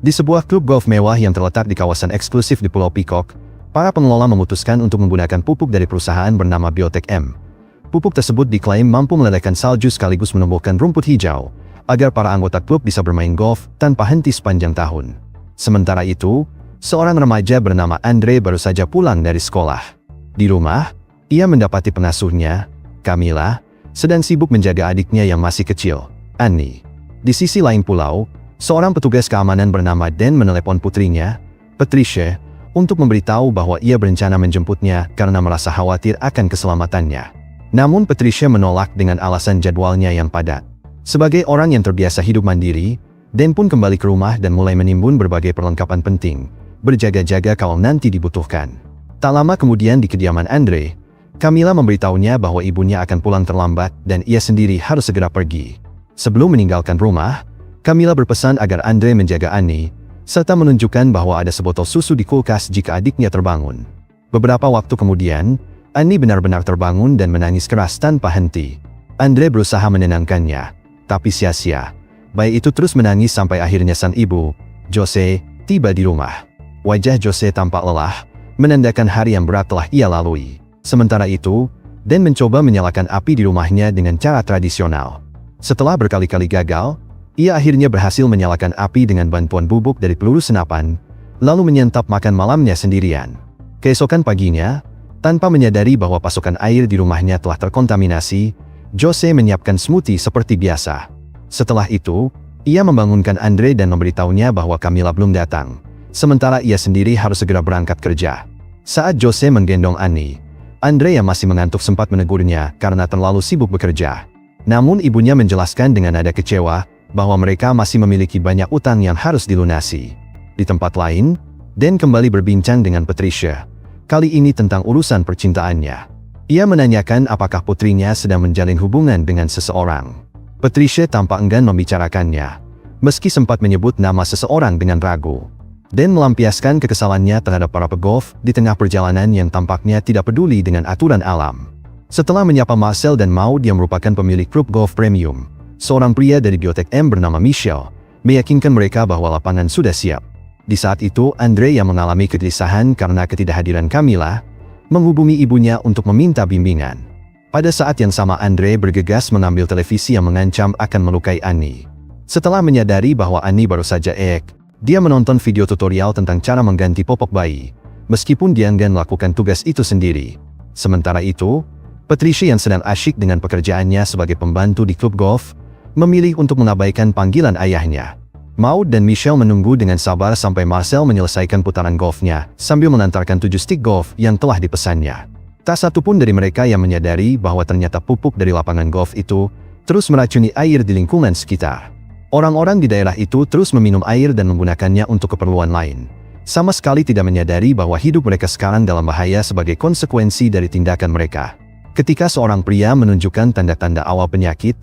Di sebuah klub golf mewah yang terletak di kawasan eksklusif di Pulau Peacock, para pengelola memutuskan untuk menggunakan pupuk dari perusahaan bernama Biotech M. Pupuk tersebut diklaim mampu melelehkan salju sekaligus menumbuhkan rumput hijau, agar para anggota klub bisa bermain golf tanpa henti sepanjang tahun. Sementara itu, seorang remaja bernama Andre baru saja pulang dari sekolah. Di rumah, ia mendapati pengasuhnya, Camilla, sedang sibuk menjaga adiknya yang masih kecil, Annie. Di sisi lain pulau, seorang petugas keamanan bernama Dan menelepon putrinya, Patricia, untuk memberitahu bahwa ia berencana menjemputnya karena merasa khawatir akan keselamatannya. Namun Patricia menolak dengan alasan jadwalnya yang padat. Sebagai orang yang terbiasa hidup mandiri, Dan pun kembali ke rumah dan mulai menimbun berbagai perlengkapan penting, berjaga-jaga kalau nanti dibutuhkan. Tak lama kemudian di kediaman Andre, Camilla memberitahunya bahwa ibunya akan pulang terlambat dan ia sendiri harus segera pergi. Sebelum meninggalkan rumah, Camilla berpesan agar Andre menjaga Annie, serta menunjukkan bahwa ada sebotol susu di kulkas jika adiknya terbangun. Beberapa waktu kemudian, Annie benar-benar terbangun dan menangis keras tanpa henti. Andre berusaha menenangkannya, tapi sia-sia. Bayi itu terus menangis sampai akhirnya sang ibu, Jose, tiba di rumah. Wajah Jose tampak lelah, menandakan hari yang berat telah ia lalui. Sementara itu, Dan mencoba menyalakan api di rumahnya dengan cara tradisional. Setelah berkali-kali gagal, ia akhirnya berhasil menyalakan api dengan bantuan bubuk dari peluru senapan, lalu menyantap makan malamnya sendirian. Keesokan paginya, tanpa menyadari bahwa pasokan air di rumahnya telah terkontaminasi, Jose menyiapkan smoothie seperti biasa. Setelah itu, ia membangunkan Andre dan memberitahunya bahwa Camilla belum datang, sementara ia sendiri harus segera berangkat kerja. Saat Jose menggendong Annie, Andre yang masih mengantuk sempat menegurnya karena terlalu sibuk bekerja. Namun ibunya menjelaskan dengan nada kecewa, bahwa mereka masih memiliki banyak utang yang harus dilunasi. Di tempat lain, Dan kembali berbincang dengan Patricia, kali ini tentang urusan percintaannya. Ia menanyakan apakah putrinya sedang menjalin hubungan dengan seseorang. Patricia tampak enggan membicarakannya, meski sempat menyebut nama seseorang dengan ragu. Dan melampiaskan kekesalannya terhadap para pegolf di tengah perjalanan yang tampaknya tidak peduli dengan aturan alam. Setelah menyapa Marcel dan Maud yang merupakan pemilik klub golf premium, seorang pria dari Biotech M bernama Michelle meyakinkan mereka bahwa lapangan sudah siap. Di saat itu, Andre yang mengalami kegelisahan karena ketidakhadiran Camilla, menghubungi ibunya untuk meminta bimbingan. Pada saat yang sama Andre bergegas mengambil televisi yang mengancam akan melukai Annie. Setelah menyadari bahwa Annie baru saja dia menonton video tutorial tentang cara mengganti popok bayi, meskipun dia enggan melakukan tugas itu sendiri. Sementara itu, Patricia yang sedang asyik dengan pekerjaannya sebagai pembantu di klub golf, memilih untuk mengabaikan panggilan ayahnya. Maud dan Michelle menunggu dengan sabar sampai Marcel menyelesaikan putaran golfnya, sambil mengantarkan 7 stik golf yang telah dipesannya. Tak satu pun dari mereka yang menyadari bahwa ternyata pupuk dari lapangan golf itu terus meracuni air di lingkungan sekitar. Orang-orang di daerah itu terus meminum air dan menggunakannya untuk keperluan lain, sama sekali tidak menyadari bahwa hidup mereka sekarang dalam bahaya sebagai konsekuensi dari tindakan mereka. Ketika seorang pria menunjukkan tanda-tanda awal penyakit,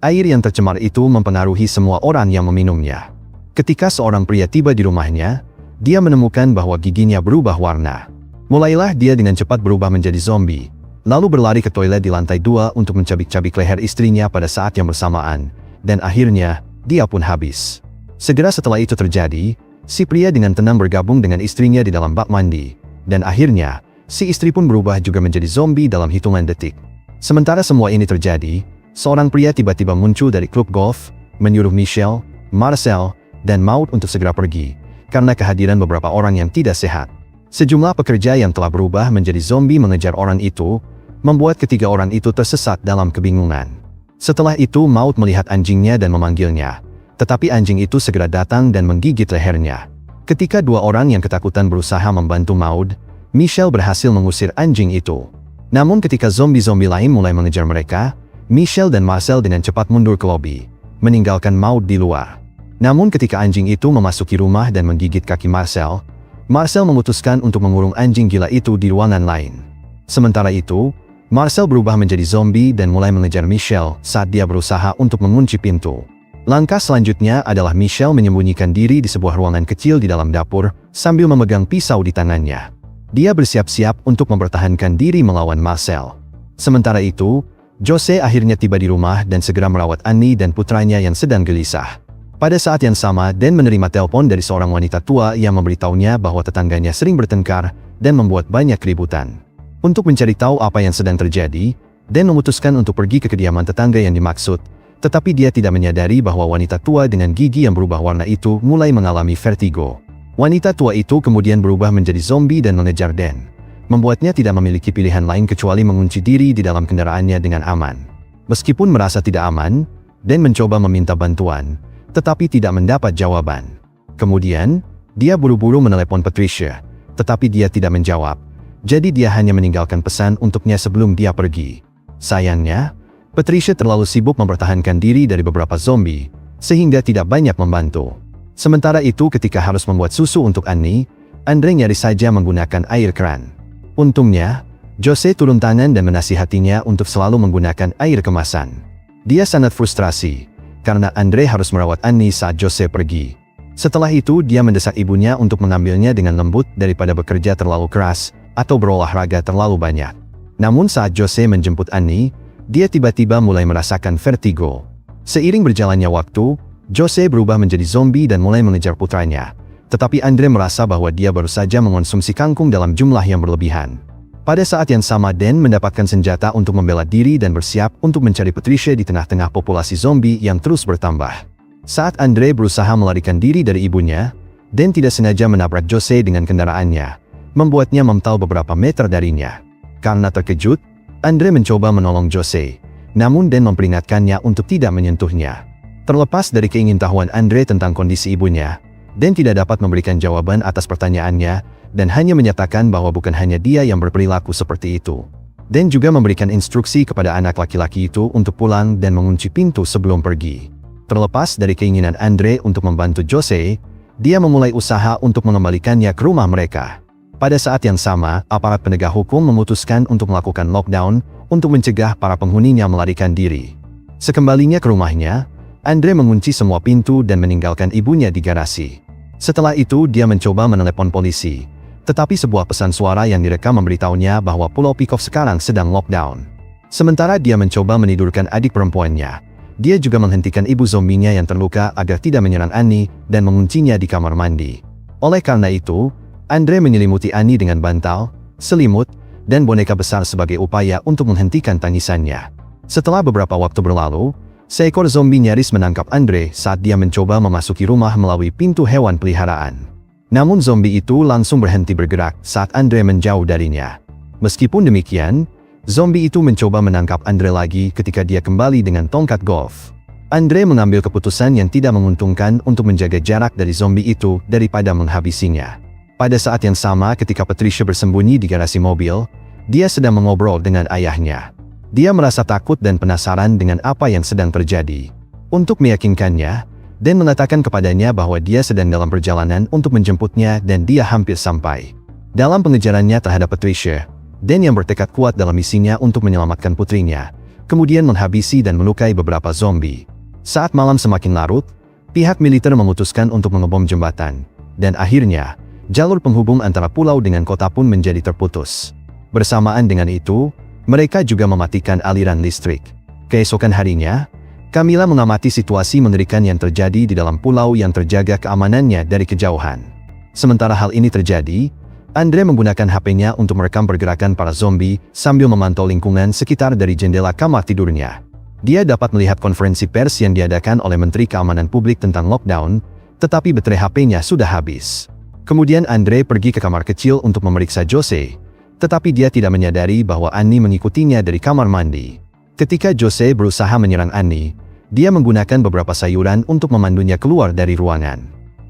air yang tercemar itu mempengaruhi semua orang yang meminumnya. Ketika seorang pria tiba di rumahnya, dia menemukan bahwa giginya berubah warna. Mulailah dia dengan cepat berubah menjadi zombie, lalu berlari ke toilet di lantai 2 untuk mencabik-cabik leher istrinya pada saat yang bersamaan, dan akhirnya, dia pun habis. Segera setelah itu terjadi, si pria dengan tenang bergabung dengan istrinya di dalam bak mandi, dan akhirnya, si istri pun berubah juga menjadi zombie dalam hitungan detik. Sementara semua ini terjadi, seorang pria tiba-tiba muncul dari klub golf, menyuruh Michelle, Marcel, dan Maud untuk segera pergi, karena kehadiran beberapa orang yang tidak sehat. Sejumlah pekerja yang telah berubah menjadi zombie mengejar orang itu, membuat ketiga orang itu tersesat dalam kebingungan. Setelah itu Maud melihat anjingnya dan memanggilnya, tetapi anjing itu segera datang dan menggigit lehernya. Ketika dua orang yang ketakutan berusaha membantu Maud, Michelle berhasil mengusir anjing itu. Namun ketika zombie-zombie lain mulai mengejar mereka, Michelle dan Marcel dengan cepat mundur ke lobi, meninggalkan Maud di luar. Namun ketika anjing itu memasuki rumah dan menggigit kaki Marcel memutuskan untuk mengurung anjing gila itu di ruangan lain. Sementara itu, Marcel berubah menjadi zombie dan mulai mengejar Michelle saat dia berusaha untuk mengunci pintu. Langkah selanjutnya adalah Michelle menyembunyikan diri di sebuah ruangan kecil di dalam dapur sambil memegang pisau di tangannya. Dia bersiap-siap untuk mempertahankan diri melawan Marcel. Sementara itu, Jose akhirnya tiba di rumah dan segera merawat Annie dan putranya yang sedang gelisah. Pada saat yang sama, Dan menerima telepon dari seorang wanita tua yang memberitahunya bahwa tetangganya sering bertengkar dan membuat banyak keributan. Untuk mencari tahu apa yang sedang terjadi, Dan memutuskan untuk pergi ke kediaman tetangga yang dimaksud, tetapi dia tidak menyadari bahwa wanita tua dengan gigi yang berubah warna itu mulai mengalami vertigo. Wanita tua itu kemudian berubah menjadi zombie dan mengejar Dan, membuatnya tidak memiliki pilihan lain kecuali mengunci diri di dalam kendaraannya dengan aman. Meskipun merasa tidak aman, Dan mencoba meminta bantuan, tetapi tidak mendapat jawaban. Kemudian, dia buru-buru menelepon Patricia, tetapi dia tidak menjawab. Jadi dia hanya meninggalkan pesan untuknya sebelum dia pergi. Sayangnya, Patricia terlalu sibuk mempertahankan diri dari beberapa zombie, sehingga tidak banyak membantu. Sementara itu ketika harus membuat susu untuk Annie, Andre nyaris saja menggunakan air keran. Untungnya, Jose turun tangan dan menasihatinya untuk selalu menggunakan air kemasan. Dia sangat frustrasi, karena Andre harus merawat Annie saat Jose pergi. Setelah itu dia mendesak ibunya untuk mengambilnya dengan lembut daripada bekerja terlalu keras atau berolahraga terlalu banyak. Namun saat Jose menjemput Annie, dia tiba-tiba mulai merasakan vertigo. Seiring berjalannya waktu, Jose berubah menjadi zombie dan mulai mengejar putranya. Tetapi Andre merasa bahwa dia baru saja mengonsumsi kangkung dalam jumlah yang berlebihan. Pada saat yang sama Dan mendapatkan senjata untuk membela diri dan bersiap untuk mencari Patricia di tengah-tengah populasi zombie yang terus bertambah. Saat Andre berusaha melarikan diri dari ibunya, Dan tidak sengaja menabrak Jose dengan kendaraannya, membuatnya mental beberapa meter darinya. Karena terkejut, Andre mencoba menolong Jose, namun Dan memperingatkannya untuk tidak menyentuhnya. Terlepas dari keingintahuan Andre tentang kondisi ibunya, Dan tidak dapat memberikan jawaban atas pertanyaannya dan hanya menyatakan bahwa bukan hanya dia yang berperilaku seperti itu. Dan juga memberikan instruksi kepada anak laki-laki itu untuk pulang dan mengunci pintu sebelum pergi. Terlepas dari keinginan Andre untuk membantu Jose, dia memulai usaha untuk mengembalikannya ke rumah mereka. Pada saat yang sama, aparat penegak hukum memutuskan untuk melakukan lockdown untuk mencegah para penghuninya melarikan diri. Sekembalinya ke rumahnya, Andre mengunci semua pintu dan meninggalkan ibunya di garasi. Setelah itu dia mencoba menelepon polisi, tetapi sebuah pesan suara yang direkam memberitahunya bahwa Pulau Peacock sekarang sedang lockdown. Sementara dia mencoba menidurkan adik perempuannya, dia juga menghentikan ibu zombinya yang terluka agar tidak menyerang Annie dan menguncinya di kamar mandi. Oleh karena itu, Andre menyelimuti Annie dengan bantal, selimut, dan boneka besar sebagai upaya untuk menghentikan tangisannya. Setelah beberapa waktu berlalu, seekor zombie nyaris menangkap Andre saat dia mencoba memasuki rumah melalui pintu hewan peliharaan. Namun zombie itu langsung berhenti bergerak saat Andre menjauh darinya. Meskipun demikian, zombie itu mencoba menangkap Andre lagi ketika dia kembali dengan tongkat golf. Andre mengambil keputusan yang tidak menguntungkan untuk menjaga jarak dari zombie itu daripada menghabisinya. Pada saat yang sama ketika Patricia bersembunyi di garasi mobil, dia sedang mengobrol dengan ayahnya. Dia merasa takut dan penasaran dengan apa yang sedang terjadi. Untuk meyakinkannya, Dan mengatakan kepadanya bahwa dia sedang dalam perjalanan untuk menjemputnya dan dia hampir sampai. Dalam pengejarannya terhadap Patricia, Dan yang bertekad kuat dalam misinya untuk menyelamatkan putrinya, kemudian menghabisi dan melukai beberapa zombie. Saat malam semakin larut, pihak militer memutuskan untuk mengebom jembatan, dan akhirnya, jalur penghubung antara pulau dengan kota pun menjadi terputus. Bersamaan dengan itu, mereka juga mematikan aliran listrik. Keesokan harinya, Camilla mengamati situasi mengerikan yang terjadi di dalam pulau yang terjaga keamanannya dari kejauhan. Sementara hal ini terjadi, Andre menggunakan HP-nya untuk merekam pergerakan para zombie sambil memantau lingkungan sekitar dari jendela kamar tidurnya. Dia dapat melihat konferensi pers yang diadakan oleh Menteri Keamanan Publik tentang lockdown, tetapi baterai HP-nya sudah habis. Kemudian Andre pergi ke kamar kecil untuk memeriksa Jose, tetapi dia tidak menyadari bahwa Annie mengikutinya dari kamar mandi. Ketika Jose berusaha menyerang Annie, dia menggunakan beberapa sayuran untuk memandunya keluar dari ruangan.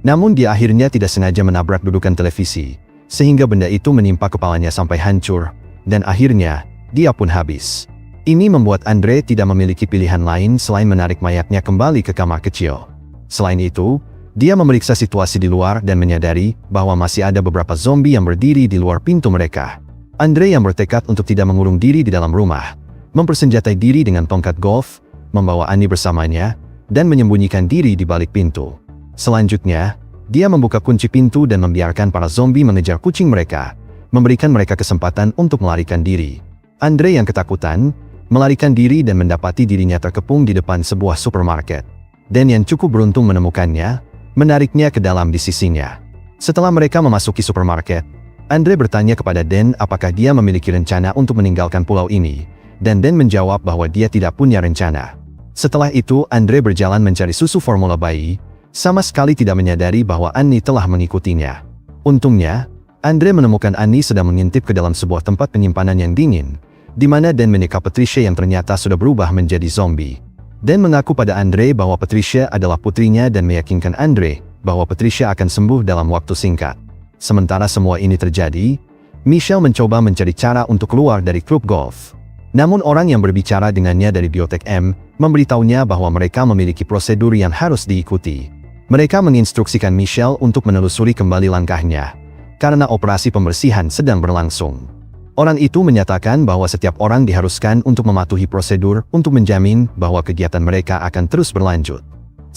Namun dia akhirnya tidak sengaja menabrak dudukan televisi, sehingga benda itu menimpa kepalanya sampai hancur, dan akhirnya, dia pun habis. Ini membuat Andre tidak memiliki pilihan lain selain menarik mayatnya kembali ke kamar kecil. Selain itu, dia memeriksa situasi di luar dan menyadari bahwa masih ada beberapa zombie yang berdiri di luar pintu mereka. Andre yang bertekad untuk tidak mengurung diri di dalam rumah, mempersenjatai diri dengan tongkat golf, membawa Annie bersamanya, dan menyembunyikan diri di balik pintu. Selanjutnya, dia membuka kunci pintu dan membiarkan para zombie mengejar kucing mereka, memberikan mereka kesempatan untuk melarikan diri. Andre yang ketakutan, melarikan diri dan mendapati dirinya terkepung di depan sebuah supermarket. dan yang cukup beruntung menemukannya, menariknya ke dalam di sisinya. Setelah mereka memasuki supermarket, Andre bertanya kepada Dan apakah dia memiliki rencana untuk meninggalkan pulau ini, dan Dan menjawab bahwa dia tidak punya rencana. Setelah itu Andre berjalan mencari susu formula bayi, sama sekali tidak menyadari bahwa Annie telah mengikutinya. Untungnya, Andre menemukan Annie sedang mengintip ke dalam sebuah tempat penyimpanan yang dingin, di mana Dan menyekap Patricia yang ternyata sudah berubah menjadi zombie. Dan mengaku pada Andre bahwa Patricia adalah putrinya dan meyakinkan Andre bahwa Patricia akan sembuh dalam waktu singkat. Sementara semua ini terjadi, Michelle mencoba mencari cara untuk keluar dari klub golf. Namun orang yang berbicara dengannya dari Biotech M memberitahunya bahwa mereka memiliki prosedur yang harus diikuti. Mereka menginstruksikan Michelle untuk menelusuri kembali langkahnya, karena operasi pembersihan sedang berlangsung. Orang itu menyatakan bahwa setiap orang diharuskan untuk mematuhi prosedur untuk menjamin bahwa kegiatan mereka akan terus berlanjut.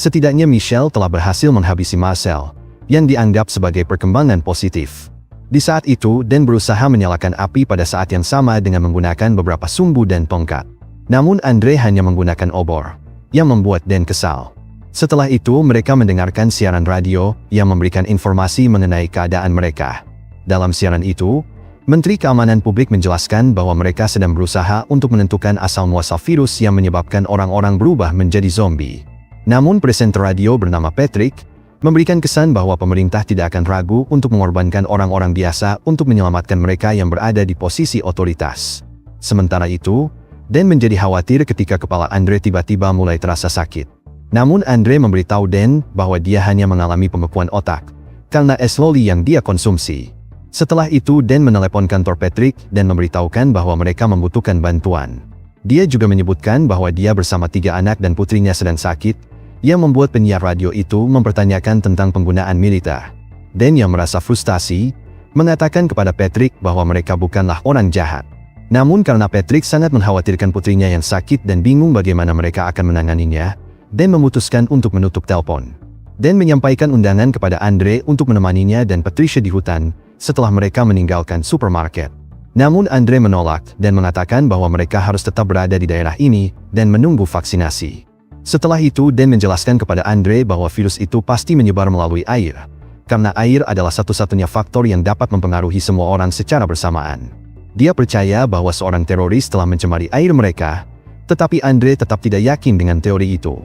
Setidaknya Michelle telah berhasil menghabisi Marcel, yang dianggap sebagai perkembangan positif. Di saat itu, Dan berusaha menyalakan api pada saat yang sama dengan menggunakan beberapa sumbu dan tongkat. Namun Andre hanya menggunakan obor, yang membuat Dan kesal. Setelah itu mereka mendengarkan siaran radio yang memberikan informasi mengenai keadaan mereka. Dalam siaran itu, Menteri Keamanan Publik menjelaskan bahwa mereka sedang berusaha untuk menentukan asal-muasal virus yang menyebabkan orang-orang berubah menjadi zombie. Namun presenter radio bernama Patrick memberikan kesan bahwa pemerintah tidak akan ragu untuk mengorbankan orang-orang biasa untuk menyelamatkan mereka yang berada di posisi otoritas. Sementara itu, Dan menjadi khawatir ketika kepala Andre tiba-tiba mulai terasa sakit. Namun Andre memberitahu Dan bahwa dia hanya mengalami pembekuan otak karena es loli yang dia konsumsi. Setelah itu Dan menelepon kantor Patrick dan memberitahukan bahwa mereka membutuhkan bantuan. Dia juga menyebutkan bahwa dia bersama 3 anak dan putrinya sedang sakit, yang membuat penyiar radio itu mempertanyakan tentang penggunaan militer. Dan yang merasa frustasi, mengatakan kepada Patrick bahwa mereka bukanlah orang jahat. Namun karena Patrick sangat mengkhawatirkan putrinya yang sakit dan bingung bagaimana mereka akan menanganinya, Dan memutuskan untuk menutup telepon. Dan menyampaikan undangan kepada Andre untuk menemaninya dan Patricia di hutan setelah mereka meninggalkan supermarket. Namun Andre menolak dan mengatakan bahwa mereka harus tetap berada di daerah ini dan menunggu vaksinasi. Setelah itu Dan menjelaskan kepada Andre bahwa virus itu pasti menyebar melalui air, karena air adalah satu-satunya faktor yang dapat mempengaruhi semua orang secara bersamaan. Dia percaya bahwa seorang teroris telah mencemari air mereka, tetapi Andre tetap tidak yakin dengan teori itu.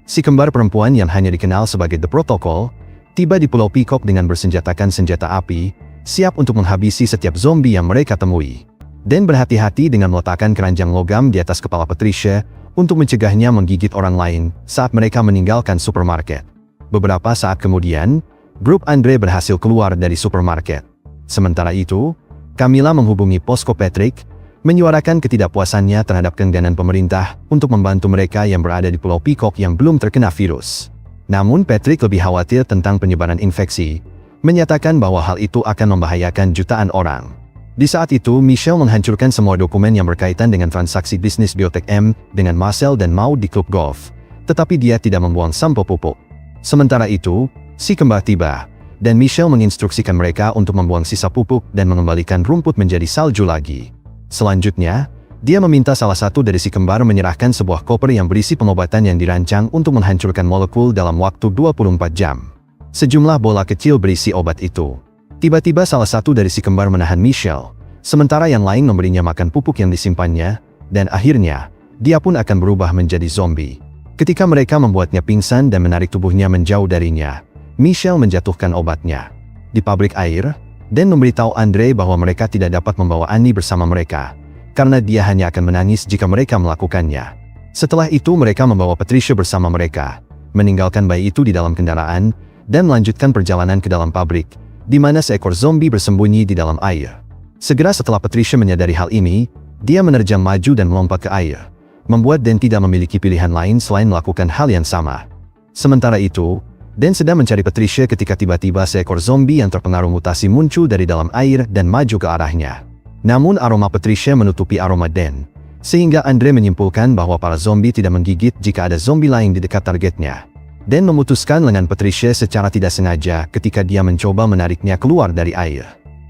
Si kembar perempuan yang hanya dikenal sebagai The Protocol, tiba di Pulau Peacock dengan bersenjatakan senjata api, siap untuk menghabisi setiap zombie yang mereka temui. Dan berhati-hati dengan meletakkan keranjang logam di atas kepala Patricia untuk mencegahnya menggigit orang lain saat mereka meninggalkan supermarket. Beberapa saat kemudian, grup Andre berhasil keluar dari supermarket. Sementara itu, Camilla menghubungi posko Patrick, menyuarakan ketidakpuasannya terhadap keengganan pemerintah untuk membantu mereka yang berada di Pulau Peacock yang belum terkena virus. Namun Patrick lebih khawatir tentang penyebaran infeksi, menyatakan bahwa hal itu akan membahayakan jutaan orang. Di saat itu Michelle menghancurkan semua dokumen yang berkaitan dengan transaksi bisnis Biotech M dengan Marcel dan Maud di klub golf, tetapi dia tidak membuang sampel pupuk. Sementara itu, si kembar tiba, dan Michelle menginstruksikan mereka untuk membuang sisa pupuk dan mengembalikan rumput menjadi salju lagi. Selanjutnya, dia meminta salah satu dari si kembar menyerahkan sebuah koper yang berisi pengobatan yang dirancang untuk menghancurkan molekul dalam waktu 24 jam. Sejumlah bola kecil berisi obat itu. Tiba-tiba salah satu dari si kembar menahan Michelle, sementara yang lain memberinya makan pupuk yang disimpannya, dan akhirnya, dia pun akan berubah menjadi zombie. Ketika mereka membuatnya pingsan dan menarik tubuhnya menjauh darinya, Michelle menjatuhkan obatnya. Di pabrik air, Dan memberitahu Andre bahwa mereka tidak dapat membawa Annie bersama mereka, karena dia hanya akan menangis jika mereka melakukannya. Setelah itu mereka membawa Patricia bersama mereka, meninggalkan bayi itu di dalam kendaraan, dan melanjutkan perjalanan ke dalam pabrik, di mana seekor zombie bersembunyi di dalam air. Segera setelah Patricia menyadari hal ini, dia menerjang maju dan melompat ke air, membuat Dan tidak memiliki pilihan lain selain melakukan hal yang sama. Sementara itu, Dan sedang mencari Patricia ketika tiba-tiba seekor zombie yang terpengaruh mutasi muncul dari dalam air dan maju ke arahnya. Namun aroma Patricia menutupi aroma Dan, sehingga Andre menyimpulkan bahwa para zombie tidak menggigit jika ada zombie lain di dekat targetnya. Dan memutuskan lengan Patricia secara tidak sengaja ketika dia mencoba menariknya keluar dari air.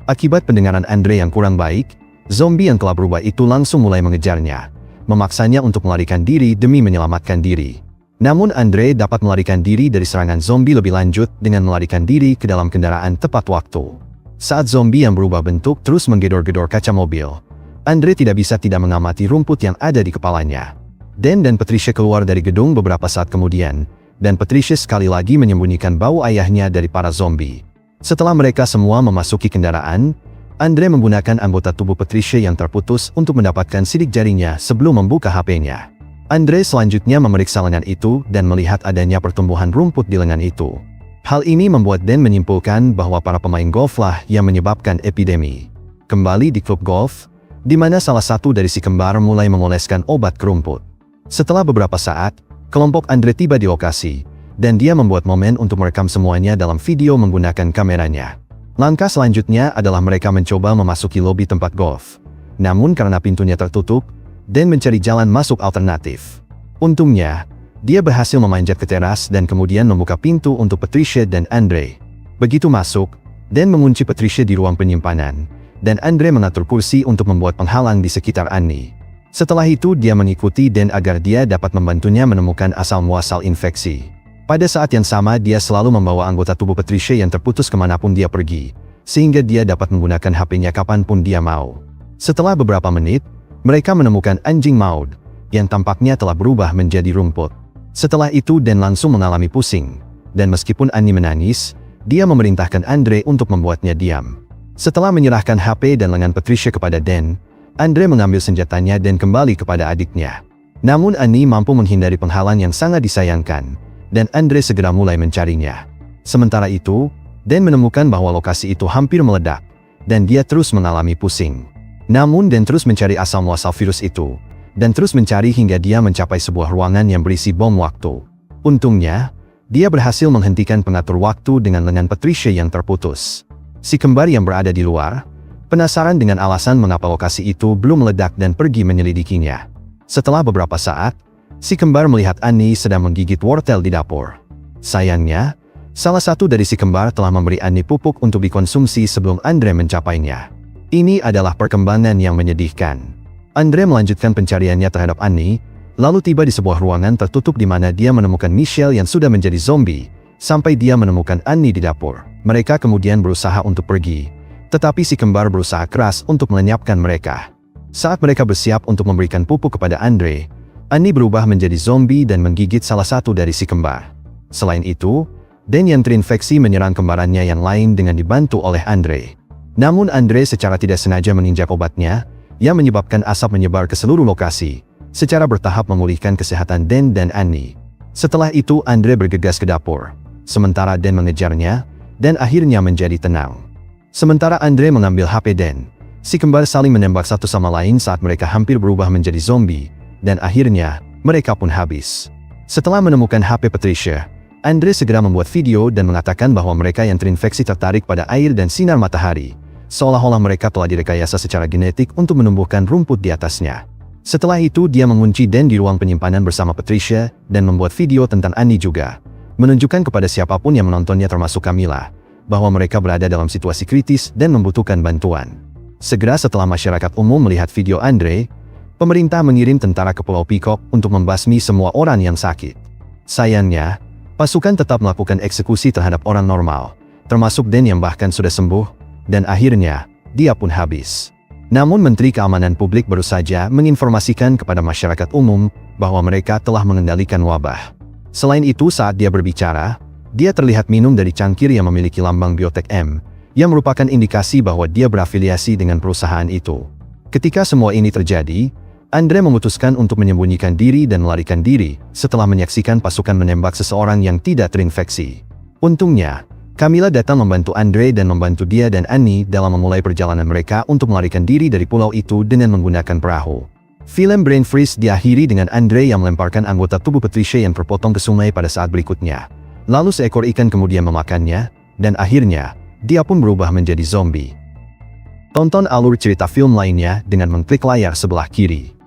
Akibat pendengaran Andre yang kurang baik, zombie yang telah berubah itu langsung mulai mengejarnya, memaksanya untuk melarikan diri demi menyelamatkan diri. Namun Andre dapat melarikan diri dari serangan zombie lebih lanjut dengan melarikan diri ke dalam kendaraan tepat waktu. Saat zombie yang berubah bentuk terus menggedor-gedor kaca mobil, Andre tidak bisa tidak mengamati rumput yang ada di kepalanya. Dan Patricia keluar dari gedung beberapa saat kemudian, dan Patricia sekali lagi menyembunyikan bau ayahnya dari para zombie. Setelah mereka semua memasuki kendaraan, Andre menggunakan anggota tubuh Patricia yang terputus untuk mendapatkan sidik jarinya sebelum membuka HP-nya. Andre selanjutnya memeriksa lengan itu dan melihat adanya pertumbuhan rumput di lengan itu. Hal ini membuat Dan menyimpulkan bahwa para pemain golf lah yang menyebabkan epidemi. Kembali di klub golf, di mana salah satu dari si kembar mulai mengoleskan obat ke rumput. Setelah beberapa saat, kelompok Andre tiba di lokasi, dan dia membuat momen untuk merekam semuanya dalam video menggunakan kameranya. Langkah selanjutnya adalah mereka mencoba memasuki lobi tempat golf. Namun karena pintunya tertutup, Dan mencari jalan masuk alternatif. Untungnya, dia berhasil memanjat ke teras dan kemudian membuka pintu untuk Patricia dan Andre. Begitu masuk, Dan mengunci Patricia di ruang penyimpanan, dan Andre mengatur kursi untuk membuat penghalang di sekitar Annie. Setelah itu dia mengikuti Dan agar dia dapat membantunya menemukan asal-muasal infeksi. Pada saat yang sama dia selalu membawa anggota tubuh Patricia yang terputus kemanapun dia pergi, sehingga dia dapat menggunakan HP-nya kapanpun dia mau. Setelah beberapa menit, mereka menemukan anjing maut, yang tampaknya telah berubah menjadi rumput. Setelah itu Dan langsung mengalami pusing, dan meskipun Annie menangis, dia memerintahkan Andre untuk membuatnya diam. Setelah menyerahkan HP dan lengan Patricia kepada Dan, Andre mengambil senjatanya dan kembali kepada adiknya. Namun Annie mampu menghindari penghalang yang sangat disayangkan, dan Andre segera mulai mencarinya. Sementara itu, Dan menemukan bahwa lokasi itu hampir meledak, dan dia terus mengalami pusing. Namun Dan terus mencari asal-muasal virus itu, dan terus mencari hingga dia mencapai sebuah ruangan yang berisi bom waktu. Untungnya, dia berhasil menghentikan pengatur waktu dengan lengan Patricia yang terputus. Si kembar yang berada di luar, penasaran dengan alasan mengapa lokasi itu belum meledak dan pergi menyelidikinya. Setelah beberapa saat, si kembar melihat Annie sedang menggigit wortel di dapur. Sayangnya, salah satu dari si kembar telah memberi Annie pupuk untuk dikonsumsi sebelum Andre mencapainya. Ini adalah perkembangan yang menyedihkan. Andre melanjutkan pencariannya terhadap Annie, lalu tiba di sebuah ruangan tertutup di mana dia menemukan Michelle yang sudah menjadi zombie, sampai dia menemukan Annie di dapur. Mereka kemudian berusaha untuk pergi, tetapi si kembar berusaha keras untuk melenyapkan mereka. Saat mereka bersiap untuk memberikan pupuk kepada Andre, Annie berubah menjadi zombie dan menggigit salah satu dari si kembar. Selain itu, Dan yang terinfeksi menyerang kembarannya yang lain dengan dibantu oleh Andre. Namun Andre secara tidak sengaja menginjak obatnya, yang menyebabkan asap menyebar ke seluruh lokasi, secara bertahap memulihkan kesehatan Dan dan Annie. Setelah itu Andre bergegas ke dapur, sementara Dan mengejarnya, dan akhirnya menjadi tenang. Sementara Andre mengambil HP Dan, si kembar saling menembak satu sama lain saat mereka hampir berubah menjadi zombie, dan akhirnya, mereka pun habis. Setelah menemukan HP Patricia, Andre segera membuat video dan mengatakan bahwa mereka yang terinfeksi tertarik pada air dan sinar matahari, seolah-olah mereka telah direkayasa secara genetik untuk menumbuhkan rumput di atasnya. Setelah itu dia mengunci Dan di ruang penyimpanan bersama Patricia dan membuat video tentang Annie juga, menunjukkan kepada siapapun yang menontonnya termasuk Camilla, bahwa mereka berada dalam situasi kritis dan membutuhkan bantuan. Segera setelah masyarakat umum melihat video Andre, pemerintah mengirim tentara ke Pulau Peacock untuk membasmi semua orang yang sakit. Sayangnya, pasukan tetap melakukan eksekusi terhadap orang normal, termasuk Dan yang bahkan sudah sembuh, dan akhirnya, dia pun habis. Namun Menteri Keamanan Publik baru saja menginformasikan kepada masyarakat umum bahwa mereka telah mengendalikan wabah. Selain itu saat dia berbicara, dia terlihat minum dari cangkir yang memiliki lambang Biotech M, yang merupakan indikasi bahwa dia berafiliasi dengan perusahaan itu. Ketika semua ini terjadi, Andre memutuskan untuk menyembunyikan diri dan melarikan diri setelah menyaksikan pasukan menembak seseorang yang tidak terinfeksi. Untungnya, Camilla datang membantu Andre dan membantu dia dan Annie dalam memulai perjalanan mereka untuk melarikan diri dari pulau itu dengan menggunakan perahu. Film Brain Freeze diakhiri dengan Andre yang melemparkan anggota tubuh Patricia yang terpotong ke sungai pada saat berikutnya. Lalu seekor ikan kemudian memakannya, dan akhirnya, dia pun berubah menjadi zombie. Tonton alur cerita film lainnya dengan mengklik layar sebelah kiri.